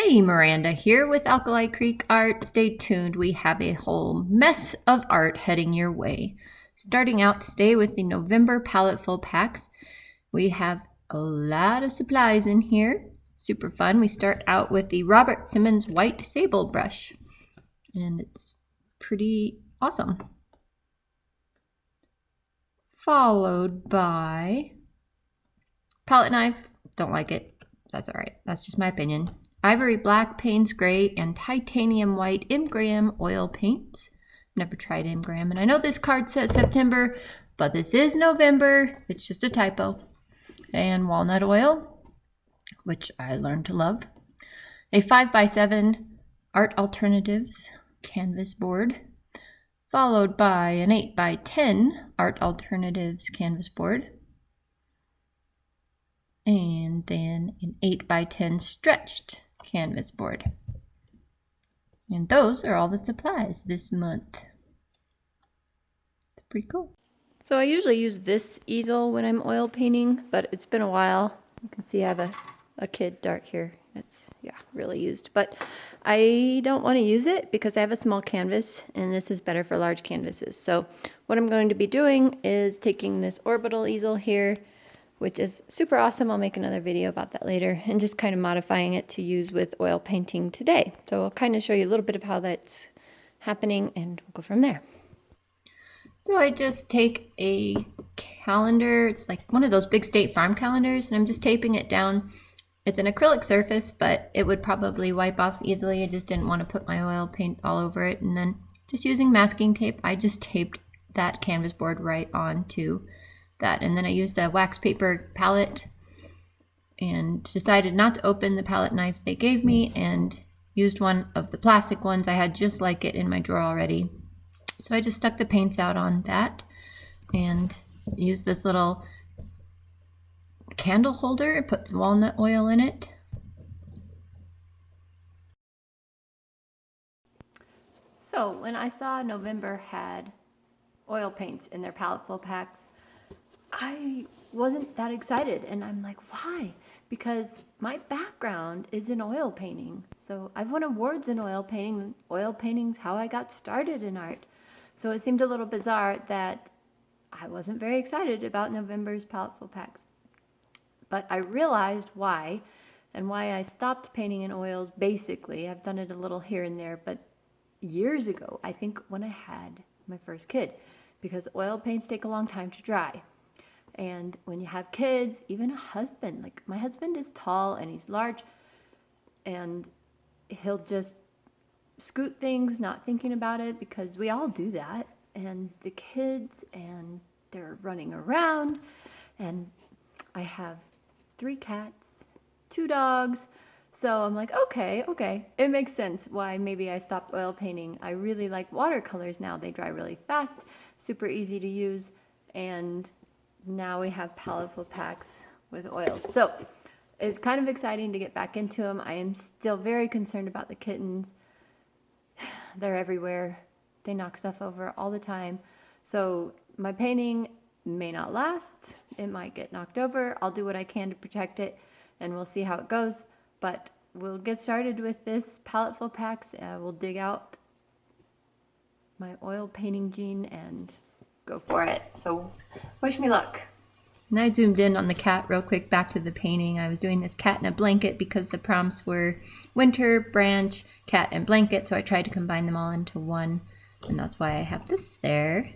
Hey, Miranda here with Alkali Creek Art. Stay tuned, we have a whole mess of art heading your way. Starting out today with the November Paletteful Packs. We have a lot of supplies in here. Super fun. We start out with the Robert Simmons White Sable Brush. And it's pretty awesome. Followed by palette knife. Don't like it. That's alright. That's just my opinion. Ivory Black, Payne's Gray, and Titanium White Imgram oil paints. Never tried Imgram, and I know this card says September, but this is November. It's just a typo. And walnut oil, which I learned to love. A 5x7 Art Alternatives canvas board, followed by an 8x10 Art Alternatives canvas board. And then an 8x10 stretched canvas board. And those are all the supplies this month. It's pretty cool. So I usually use this easel when I'm oil painting, but it's been a while. You can see I have a kid dart here. It's, yeah, really used. But I don't want to use it because I have a small canvas, and this is better for large canvases. So what I'm going to be doing is taking this orbital easel here, which is super awesome. I'll make another video about that later, and just kind of modifying it to use with oil painting today. So I'll kind of show you a little bit of how that's happening, and we'll go from there. So I just take a calendar. It's like one of those big State Farm calendars, and I'm just taping it down. It's an acrylic surface, but it would probably wipe off easily. I just didn't want to put my oil paint all over it. And then just using masking tape, I just taped that canvas board right onto that. And then I used a wax paper palette and decided not to open the palette knife they gave me, and used one of the plastic ones I had just like it in my drawer already. So I just stuck the paints out on that and used this little candle holder. It puts walnut oil in it. So when I saw November had oil paints in their Paletteful Packs, I wasn't that excited, and I'm like, why? Because my background is in oil painting. So I've won awards in oil painting. Oil painting's how I got started in art. So it seemed a little bizarre that I wasn't very excited about November's Paletteful Packs. But I realized why, and why I stopped painting in oils basically. I've done it a little here and there, but years ago, I think when I had my first kid, because oil paints take a long time to dry. And when you have kids, even a husband, like my husband is tall and he's large, and he'll just scoot things, not thinking about it, because we all do that. And the kids, and they're running around, and I have 3 cats, 2 dogs. So I'm like, okay, it makes sense why maybe I stopped oil painting. I really like watercolors now. They dry really fast, super easy to use, and now we have Paletteful Packs with oils. So it's kind of exciting to get back into them. I am still very concerned about the kittens. They're everywhere. They knock stuff over all the time. So my painting may not last. It might get knocked over. I'll do what I can to protect it, and we'll see how it goes. But we'll get started with this Paletteful Packs. We'll dig out my oil painting gene and go for it. So wish me luck. And I zoomed in on the cat real quick, back to the painting. I was doing this cat in a blanket because the prompts were winter, branch, cat, and blanket. So I tried to combine them all into one. And that's why I have this there.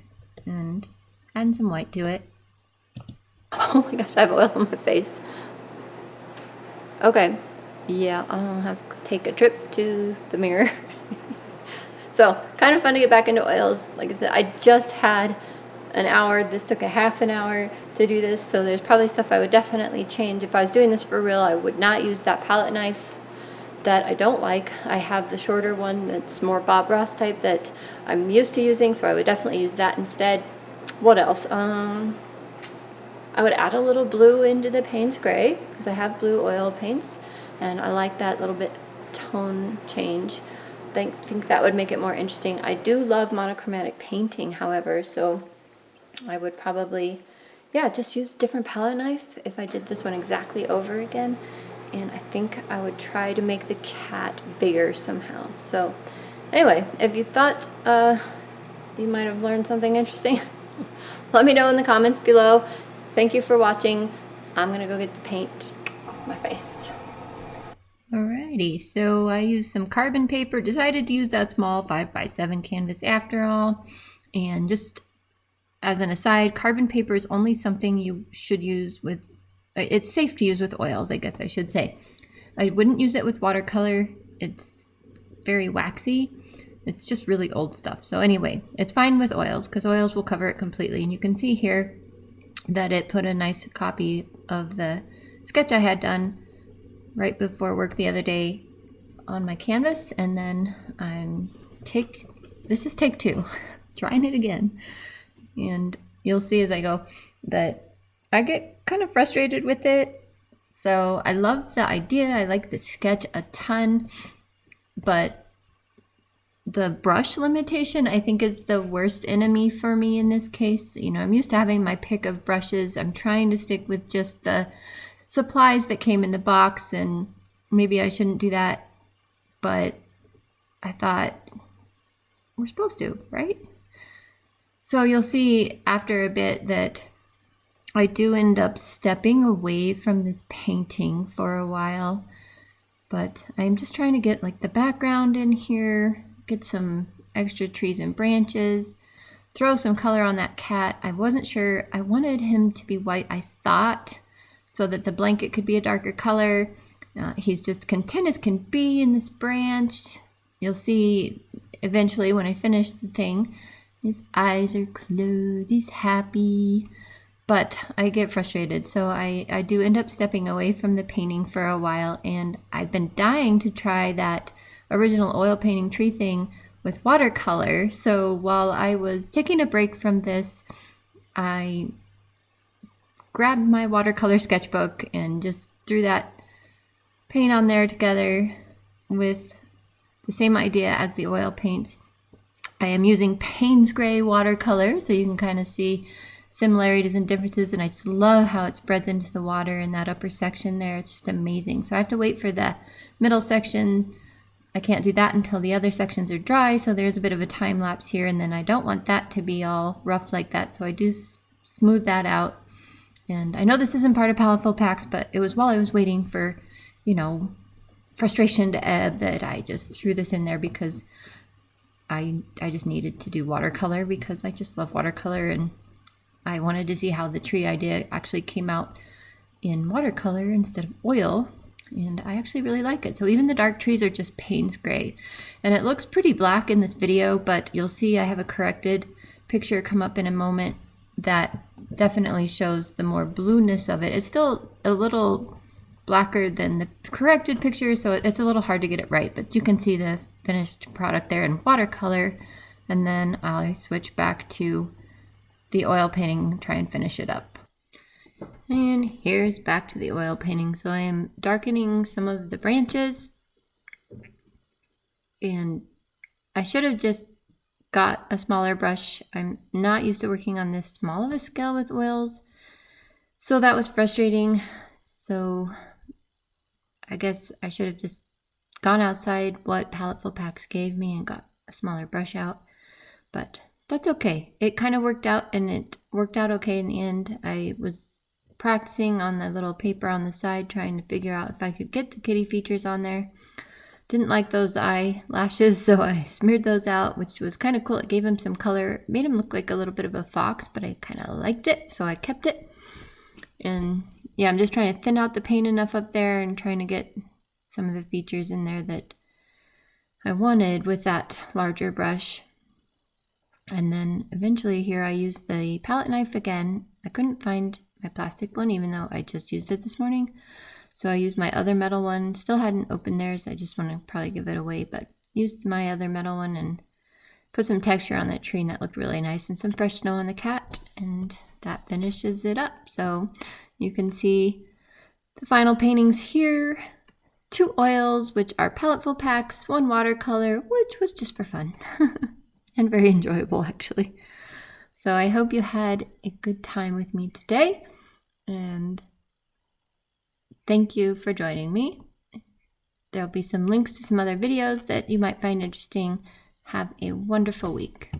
And adding some white to it. Oh my gosh, I have oil on my face. Okay. Yeah, I'll have to take a trip to the mirror. So, kind of fun to get back into oils. Like I said, I just had an hour. This took a half an hour to do this, so there's probably stuff I would definitely change. If I was doing this for real, I would not use that palette knife that I don't like. I have the shorter one that's more Bob Ross type that I'm used to using, so I would definitely use that instead. What else? I would add a little blue into the Payne's Gray, because I have blue oil paints, and I like that little bit tone change. I think that would make it more interesting. I do love monochromatic painting, however, so I would probably, yeah, just use a different palette knife if I did this one exactly over again. and I think I would try to make the cat bigger somehow. So anyway, if you thought you might have learned something interesting, let me know in the comments below. Thank you for watching. I'm gonna go get the paint off my face. Alrighty, so I used some carbon paper, decided to use that small 5x7 canvas after all. And just as an aside, carbon paper is only something you should use with, it's safe to use with oils, I guess I should say. I wouldn't use it with watercolor. It's very waxy. It's just really old stuff. So anyway, it's fine with oils because oils will cover it completely. And you can see here that it put a nice copy of the sketch I had done right before work the other day on my canvas. And then this is take 2, trying it again. And you'll see as I go that I get kind of frustrated with it. So I love the idea. I like the sketch a ton, but the brush limitation I think is the worst enemy for me in this case. You know, I'm used to having my pick of brushes. I'm trying to stick with just the supplies that came in the box, and maybe I shouldn't do that, but I thought we're supposed to, right? So you'll see after a bit that I do end up stepping away from this painting for a while, but I'm just trying to get like the background in here, get some extra trees and branches, throw some color on that cat. I wasn't sure. I wanted him to be white, I thought, so that the blanket could be a darker color. He's just content as can be in this branch. You'll see eventually when I finish the thing, his eyes are closed, he's happy. But I get frustrated, so I do end up stepping away from the painting for a while, and I've been dying to try that original oil painting tree thing with watercolor. So while I was taking a break from this, I grabbed my watercolor sketchbook and just threw that paint on there together with the same idea as the oil paints. I am using Payne's Gray watercolor, so you can kind of see similarities and differences, and I just love how it spreads into the water in that upper section there. It's just amazing. So I have to wait for the middle section. I can't do that until the other sections are dry, so there's a bit of a time lapse here, and then I don't want that to be all rough like that, so I do smooth that out. And I know this isn't part of Paletteful Packs, but it was while I was waiting for, you know, frustration to ebb that I just threw this in there because I just needed to do watercolor because I just love watercolor, and I wanted to see how the tree idea actually came out in watercolor instead of oil, and I actually really like it. So even the dark trees are just Payne's Gray, and it looks pretty black in this video, but you'll see I have a corrected picture come up in a moment that definitely shows the more blueness of it. It's still a little blacker than the corrected picture, so it's a little hard to get it right, but you can see the finished product there in watercolor, and then I'll switch back to the oil painting, try and finish it up. And here's back to the oil painting. So I am darkening some of the branches, and I should have just got a smaller brush. I'm not used to working on this small of a scale with oils, so that was frustrating. So I guess I should have just gone outside what Paletteful Packs gave me and got a smaller brush out, but that's okay. It kind of worked out, and it worked out okay in the end. I was practicing on the little paper on the side, trying to figure out if I could get the kitty features on there. Didn't like those eyelashes, so I smeared those out, which was kind of cool. It gave him some color. It made him look like a little bit of a fox, but I kind of liked it, so I kept it. And yeah, I'm just trying to thin out the paint enough up there and trying to get some of the features in there that I wanted with that larger brush. And then eventually here I used the palette knife again. I couldn't find my plastic one, even though I just used it this morning. So I used my other metal one. Still hadn't opened theirs. I just want to probably give it away, but used my other metal one and put some texture on that tree, and that looked really nice, and some fresh snow on the cat, and that finishes it up. So you can see the final paintings here. 2 oils, which are Paletteful Packs, 1 watercolor, which was just for fun and very enjoyable actually. So I hope you had a good time with me today, and Thank you for joining me. There'll be some links to some other videos that you might find interesting. Have a wonderful week.